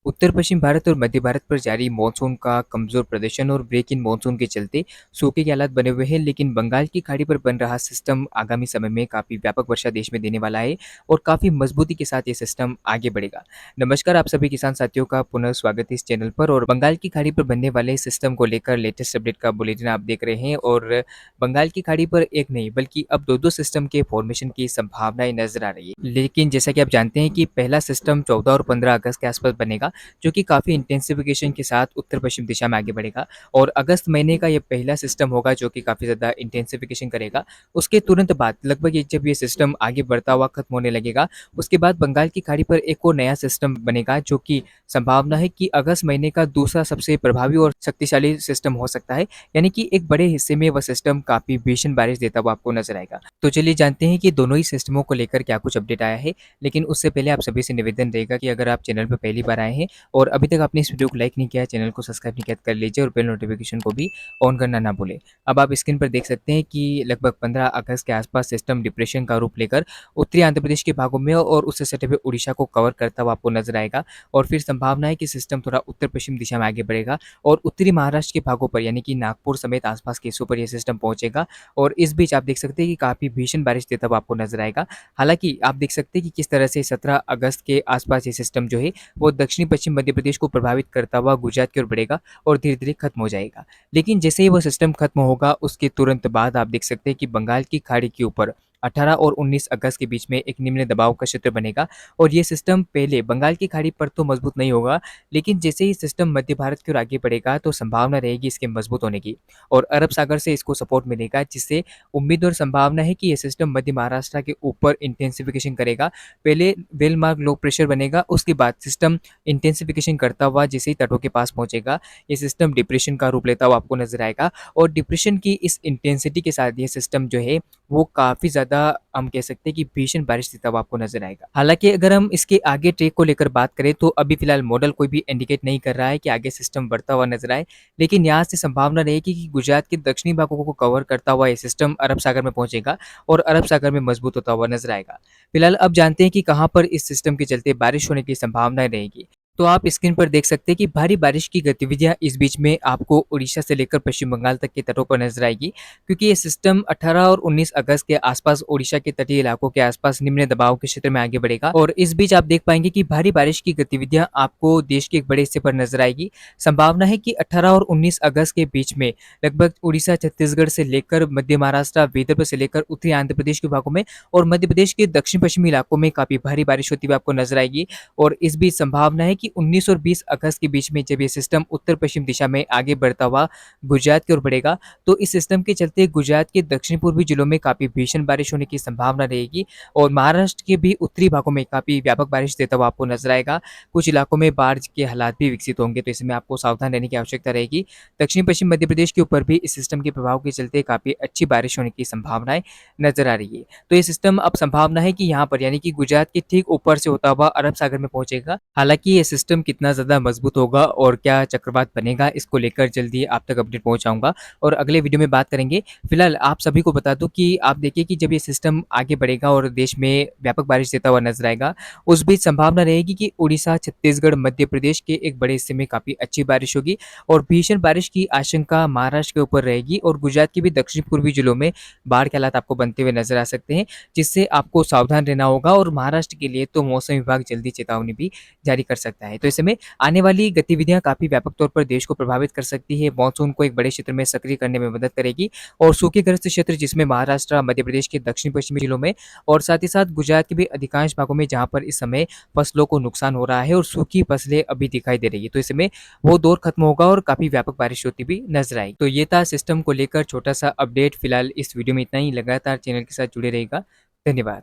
उत्तर पश्चिम भारत और मध्य भारत पर जारी मॉनसून का कमजोर प्रदर्शन और ब्रेक इन मॉनसून के चलते सूखे के हालात बने हुए हैं। लेकिन बंगाल की खाड़ी पर बन रहा सिस्टम आगामी समय में काफी व्यापक वर्षा देश में देने वाला है और काफी मजबूती के साथ ये सिस्टम आगे बढ़ेगा। नमस्कार, आप सभी किसान साथियों का पुनः स्वागत है इस चैनल पर। और बंगाल की खाड़ी पर बनने वाले सिस्टम को लेकर लेटेस्ट अपडेट का बुलेटिन आप देख रहे हैं। और बंगाल की खाड़ी पर एक नहीं बल्कि अब दो दो सिस्टम के फॉर्मेशन की संभावनाएं नजर आ रही है। लेकिन जैसा कि आप जानते हैं कि पहला सिस्टम 14 और 15 अगस्त के आसपास बनेगा, जो कि काफ़ी इंटेंसिफिकेशन के साथ उत्तर-पश्चिम दिशा में आगे बढ़ेगा। और अगस्त महीने का ये पहला सिस्टम होगा जो कि काफ़ी ज़्यादा इंटेंसिफिकेशन करेगा। उसके तुरंत बाद लगभग ये जब ये सिस्टम आगे बढ़ता हुआ खत्म होने लगेगा, उसके बाद बंगाल की खाड़ी पर एक और नया सिस्टम बनेगा, जो कि संभावना है कि अगस्त महीने का दूसरा सबसे प्रभावी और शक्तिशाली सिस्टम हो सकता है। यानी कि एक बड़े हिस्से में वह सिस्टम काफ़ी भीषण बारिश देता हुआ आपको नजर आएगा। तो चलिए जानते हैं कि दोनों ही सिस्टमों को लेकर क्या कुछ अपडेट आया है। लेकिन उससे पहले आप सभी से निवेदन रहेगा कि अगर आप चैनल पर पहली बार आए हैं और अभी तक आपने इस वीडियो को लाइक नहीं किया है, चैनल को सब्सक्राइब नहीं किया तो कर लीजिए और बेल नोटिफिकेशन को भी ऑन करना ना भूलें। अब आप स्क्रीन पर देख सकते हैं कि लगभग 15 अगस्त के आसपास सिस्टम डिप्रेशन का रूप लेकर उत्तरी आंध्र प्रदेश के भागों में और उससे सटे हुए उड़ीसा को कवर करता हुआ आपको नजर आएगा। और फिर संभावना है कि सिस्टम थोड़ा उत्तर पश्चिम दिशा में आगे बढ़ेगा और उत्तरी महाराष्ट्र के भागों पर यानी कि नागपुर समेत आसपास के हिस्सों पर यह सिस्टम पहुंचेगा। और इस बीच आप देख सकते हैं कि काफी भीषण बारिश देता हुआ आपको नजर आएगा। हालांकि आप देख सकते हैं कि किस तरह से 17 अगस्त के आसपास ये सिस्टम जो है वो दक्षिणी पश्चिम मध्य प्रदेश को प्रभावित करता हुआ गुजरात की ओर बढ़ेगा और धीरे-धीरे खत्म हो जाएगा। लेकिन जैसे ही वो सिस्टम खत्म होगा, उसके तुरंत बाद आप देख सकते हैं कि बंगाल की खाड़ी के ऊपर 18 और 19 अगस्त के बीच में एक निम्न दबाव का क्षेत्र बनेगा। और ये सिस्टम पहले बंगाल की खाड़ी पर तो मजबूत नहीं होगा, लेकिन जैसे ही सिस्टम मध्य भारत की ओर आगे बढ़ेगा तो संभावना रहेगी इसके मजबूत होने की और अरब सागर से इसको सपोर्ट मिलेगा, जिससे उम्मीद और संभावना है कि ये सिस्टम मध्य महाराष्ट्र के ऊपर इंटेंसिफिकेशन करेगा। पहले वेलमार्क लो प्रेशर बनेगा, उसके बाद सिस्टम इंटेंसिफिकेशन करता हुआ जैसे ही तटों के पास पहुंचेगा, ये सिस्टम डिप्रेशन का रूप लेता हुआ आपको नजर आएगा। और डिप्रेशन की इस इंटेंसिटी के साथ ये सिस्टम जो है वो काफ़ी ज़्यादा, हम कह सकते हैं कि भीषण बारिश देता हुआ आपको नजर आएगा। हालांकि अगर हम इसके आगे ट्रेक को लेकर बात करें तो अभी फिलहाल मॉडल कोई भी इंडिकेट नहीं कर रहा है कि आगे सिस्टम बढ़ता हुआ नजर आए। लेकिन यहाँ से संभावना रहेगी कि गुजरात के दक्षिणी भागों को कवर करता हुआ ये सिस्टम अरब सागर में पहुंचेगा और अरब सागर में मजबूत होता हुआ नजर आएगा। फिलहाल अब जानते हैं कि कहाँ पर इस सिस्टम के चलते बारिश होने की संभावनाएं रहेगी। तो आप स्क्रीन पर देख सकते हैं कि भारी बारिश की गतिविधियां इस बीच में आपको उड़ीसा से लेकर पश्चिम बंगाल तक के तटों पर नजर आएगी, क्योंकि ये सिस्टम 18 और 19 अगस्त के आसपास उड़ीसा के तटीय इलाकों के आसपास निम्न दबाव के क्षेत्र में आगे बढ़ेगा। और इस बीच आप देख पाएंगे कि भारी बारिश की गतिविधियां आपको देश के एक बड़े हिस्से पर नजर आएगी। संभावना है कि 18 और 19 अगस्त के बीच में लगभग उड़ीसा, छत्तीसगढ़ से लेकर मध्य महाराष्ट्र, विदर्भ से लेकर उत्तरी आंध्र प्रदेश के भागों में और मध्य प्रदेश के दक्षिण पश्चिमी इलाकों में काफी भारी बारिश होती हुई आपको नजर आएगी। और इस बीच संभावना है कि 19 और 20 अगस्त के बीच में जब ये सिस्टम उत्तर पश्चिम दिशा में आगे बढ़ता हुआ गुजरात की ओर बढ़ेगा, तो इस सिस्टम के चलते गुजरात के दक्षिण पूर्वी जिलों में काफी भीषण बारिश होने की संभावना रहेगी। और महाराष्ट्र के भी उत्तरी भागों में काफी व्यापक बारिश देता हुआ आपको नजर आएगा। कुछ इलाकों में बाढ़ के हालात भी विकसित होंगे, तो इसमें आपको सावधान रहने की आवश्यकता रहेगी। दक्षिण पश्चिम मध्य प्रदेश के ऊपर भी इस सिस्टम के प्रभाव के चलते काफी अच्छी बारिश होने की संभावनाएं नजर आ रही है। तो ये सिस्टम अब संभावना है कि यहाँ पर यानी कि गुजरात के ठीक ऊपर से होता हुआ अरब सागर में पहुंचेगा। हालांकि ये सिस्टम कितना ज्यादा मजबूत होगा और क्या चक्रवात बनेगा, इसको लेकर जल्दी आप तक अपडेट पहुंचाऊंगा और अगले वीडियो में बात करेंगे। फिलहाल आप सभी को बता दूं कि आप देखिए कि जब ये सिस्टम आगे बढ़ेगा और देश में व्यापक बारिश देता हुआ नजर आएगा, उस बीच संभावना रहेगी कि उड़ीसा, छत्तीसगढ़, मध्य प्रदेश के एक बड़े हिस्से में काफी अच्छी बारिश होगी और भीषण बारिश की आशंका महाराष्ट्र के ऊपर रहेगी और गुजरात के भी दक्षिण पूर्वी जिलों में बाढ़ के हालात आपको बनते हुए नजर आ सकते हैं, जिससे आपको सावधान रहना होगा। और महाराष्ट्र के लिए तो मौसम विभाग जल्दी चेतावनी भी जारी कर सकता है। तो इस समय आने वाली गतिविधियां काफी व्यापक तौर पर देश को प्रभावित कर सकती है। मानसून को एक बड़े क्षेत्र में सक्रिय करने में मदद करेगी और सूखेग्रस्त क्षेत्र जिसमें महाराष्ट्र, मध्य प्रदेश के दक्षिण पश्चिमी जिलों में और साथ ही साथ गुजरात के भी अधिकांश भागों में जहां पर इस समय फसलों को नुकसान हो रहा है और सूखी फसलें अभी दिखाई दे रही है, तो इस समय वो दौर खत्म होगा और काफी व्यापक बारिश होती भी नजर आएगी। तो ये था सिस्टम को लेकर छोटा सा अपडेट। फिलहाल इस वीडियो में इतना ही। लगातार चैनल के साथ जुड़े रहेगा। धन्यवाद।